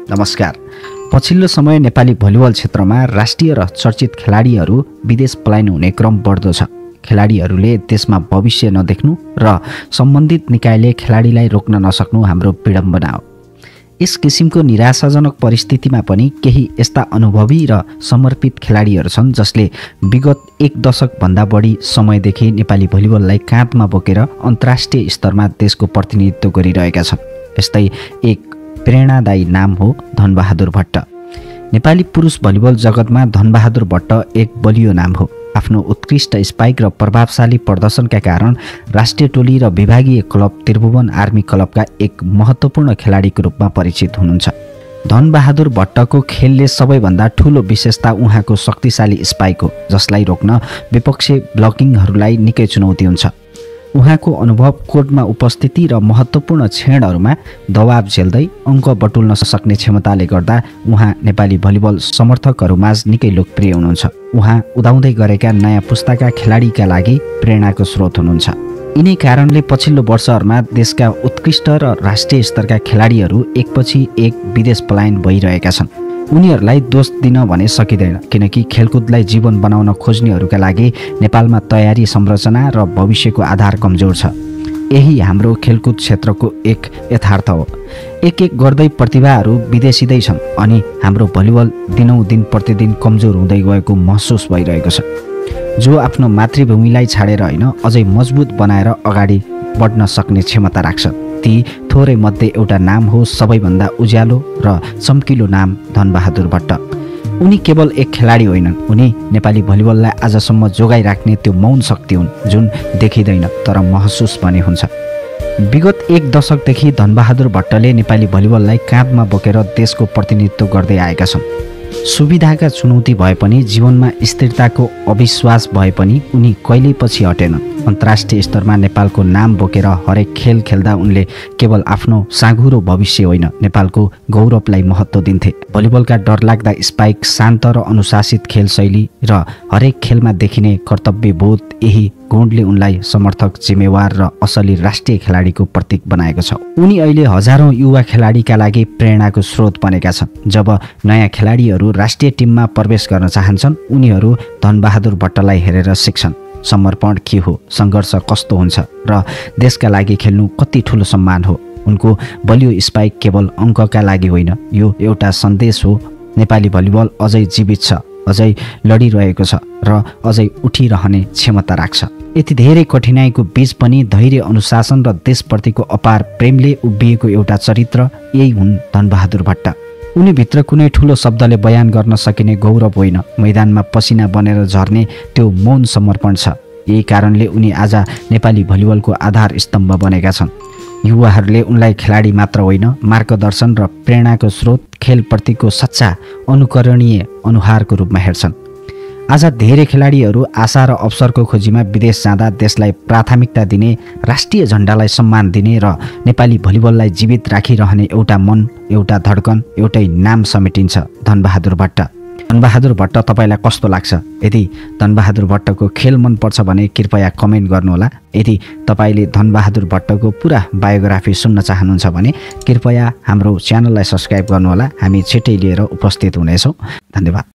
नमस्कार। पछिल्लो समय नेपाली भलिबल क्षेत्रमा राष्ट्रिय र चर्चित खेलाडीहरू विदेश पलायन हुने क्रम बढ्दो छ। खेलाडीहरूले देशमा भविष्य नदेख्नु र सम्बन्धित निकायले खेलाडीलाई रोक्न नसक्नु हाम्रो विडम्बना हो। यस किसिमको निराशाजनक परिस्थितिमा पनि केही यस्ता अनुभवी र समर्पित खेलाडीहरू छन् जसले विगत एक दशकभन्दा बढी समयदेखि नेपाली भलिबललाई काँधमा बोकेर अन्तर्राष्ट्रिय स्तरमा देशको प्रतिनिधित्व गरिरहेका छन्। यस्तै एक प्रेरणादायी नाम हो धनबहादुर भट्ट। नेपाली पुरुष भलिबल जगतमा धनबहादुर भट्ट एक बलियो नाम हो। आफ्नो उत्कृष्ट स्पाइक र प्रभावशाली प्रदर्शनका कारण राष्ट्रिय टोली र विभागीय क्लब त्रिभुवन आर्मी क्लबका एक महत्त्वपूर्ण खेलाडीको रूपमा परिचित हुनुहुन्छ। धनबहादुर भट्टको खेलले सबैभन्दा ठूलो विशेषता उहाँको शक्तिशाली स्पाइक हो, जसलाई रोक्न विपक्षी ब्लकिङहरूलाई निकै चुनौती हुन्छ। उहाँको अनुभव कोर्टमा उपस्थिति र महत्त्वपूर्ण क्षणहरूमा दबाब झेल्दै अङ्क बटुल्न सक्ने क्षमताले गर्दा उहाँ नेपाली भलिबल समर्थकहरूमाझ निकै लोकप्रिय हुनुहुन्छ। उहाँ उदाउँदै गरेका नयाँ पुस्ताका खेलाडीका लागि प्रेरणाको स्रोत हुनुहुन्छ। यिनै कारणले पछिल्लो वर्षहरूमा देशका उत्कृष्ट र राष्ट्रिय स्तरका खेलाडीहरू एकपछि एक विदेश पलायन भइरहेका छन्। उनीहरूलाई दोष दिन भने सकिँदैन, किनकि खेलकुदलाई जीवन बनाउन खोज्नेहरूका लागि नेपालमा तयारी संरचना र भविष्यको आधार कमजोर छ। यही हाम्रो खेलकुद क्षेत्रको एक यथार्थ हो। एक एक गर्दै प्रतिभाहरू विदेशिँदै छन् अनि हाम्रो भलिबल दिनौँ दिन प्रतिदिन कमजोर हुँदै गएको महसुस भइरहेको छ। जो आफ्नो मातृभूमिलाई छाडेर होइन, अझै मजबुत बनाएर अगाडि बढ्न सक्ने क्षमता राख्छ। ती थोरै मध्ये एउटा नाम हो सबैभन्दा उज्यालो र चम्किलो नाम धनबहादुर भट्ट। उनी केवल एक खेलाडी होइनन्, उनी नेपाली भलिबललाई आजसम्म जोगाइराख्ने त्यो मौन शक्ति हुन् जुन देखिँदैन तर महसुस पनि हुन्छ। विगत एक दशकदेखि धनबहादुर भट्टले नेपाली भलिबललाई काँधमा बोकेर देशको प्रतिनिधित्व गर्दै आएका छन्। सुविधाका चुनौती भए पनि, जीवनमा स्थिरताको अविश्वास भए पनि उनी कहिल्यै पछि हटेनन्। अन्तर्राष्ट्रिय स्तरमा नेपालको नाम बोकेर हरेक खेल खेल्दा उनले केवल आफ्नो साँघुरो भविष्य होइन, नेपालको गौरवलाई महत्त्व दिन्थे। भलिबलका डरलाग्दा स्पाइक, शान्त र अनुशासित खेल शैली र हरेक खेलमा देखिने कर्तव्यबोध, यही गुणले उनलाई समर्थक, जिम्मेवार र असली राष्ट्रिय खेलाडीको प्रतीक बनाएको छ। उनी अहिले हजारौँ युवा खेलाडीका लागि प्रेरणाको स्रोत बनेका छन्। जब नयाँ खेलाडीहरू राष्ट्रिय टिममा प्रवेश गर्न चाहन्छन्, उनीहरू धनबहादुर भट्टलाई हेरेर सिक्छन्। समर्पण के हो, सङ्घर्ष कस्तो हुन्छ र देशका लागि खेल्नु कति ठुलो सम्मान हो। उनको बलियो स्पाइक केवल अङ्कका लागि होइन, यो एउटा सन्देश हो। नेपाली भलिबल अझै जीवित छ, अझै लडिरहेको छ र अझै उठिरहने क्षमता राख्छ। यति धेरै कठिनाइको बीच पनि धैर्य, अनुशासन र देशप्रतिको अपार प्रेमले उभिएको एउटा चरित्र यही हुन् धनबहादुर भट्ट। उनीभित्र कुनै ठुलो शब्दले बयान गर्न सकिने गौरव होइन, मैदानमा पसिना बनेर झर्ने त्यो मौन समर्पण छ। यही कारणले उनी आज नेपाली भलिबलको आधार स्तम्भ बनेका छन्। युवाहरूले उनलाई खेलाडी मात्र होइन, मार्गदर्शन र प्रेरणाको स्रोत, खेलप्रतिको सच्चा अनुकरणीय अनुहारको रूपमा हेर्छन्। आज धेरै खेलाडीहरू आशा र अवसरको खोजीमा विदेश जाँदा देशलाई प्राथमिकता दिने, राष्ट्रिय झन्डालाई सम्मान दिने र नेपाली भलिबललाई जीवित राखिरहने एउटा मन, एउटा धड्कन, एउटै नाम समेटिन्छ, धनबहादुर भट्ट। धनबहादुर भट्ट तपाईँलाई कस्तो लाग्छ? यदि धनबहादुर भट्टको खेल मनपर्छ भने कृपया कमेन्ट गर्नुहोला। यदि तपाईँले धनबहादुर भट्टको पुरा बायोग्राफी सुन्न चाहनुहुन्छ भने कृपया हाम्रो च्यानललाई सब्सक्राइब गर्नुहोला। हामी छिट्टै लिएर उपस्थित हुनेछौँ। धन्यवाद।